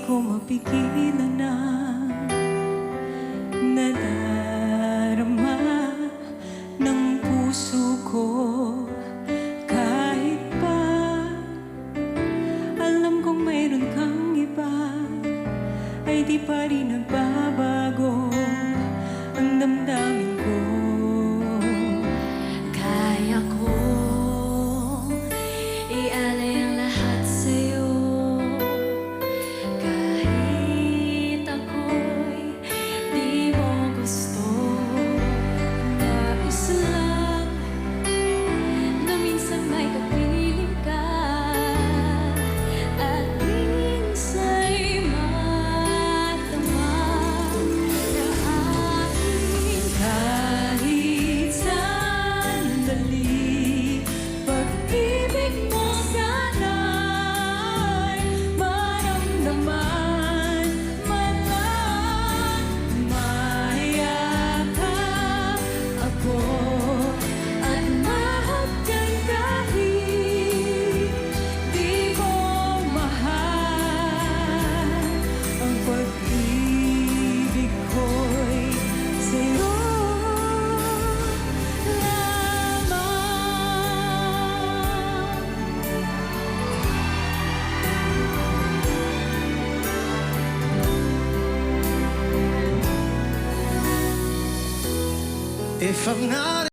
ko mapigilan na nadarama ng puso ko. Kahit pa alam kong mayroon kang iba, ay di pa rin nagbabago ang damdamin ko. Kaya ko ialay ang lahat sa'yo, kahit ako'y di mo gusto. Nais lang na minsan may kapiling ka, at minsa'y matama na aking Kahit sandali, pag-ibig mo sana'y maramdaman man lang. Mayakap ako at mahagkan kahit di mo mahal. Ang pag-ibig ko'y sa'yo lamang. If I'm not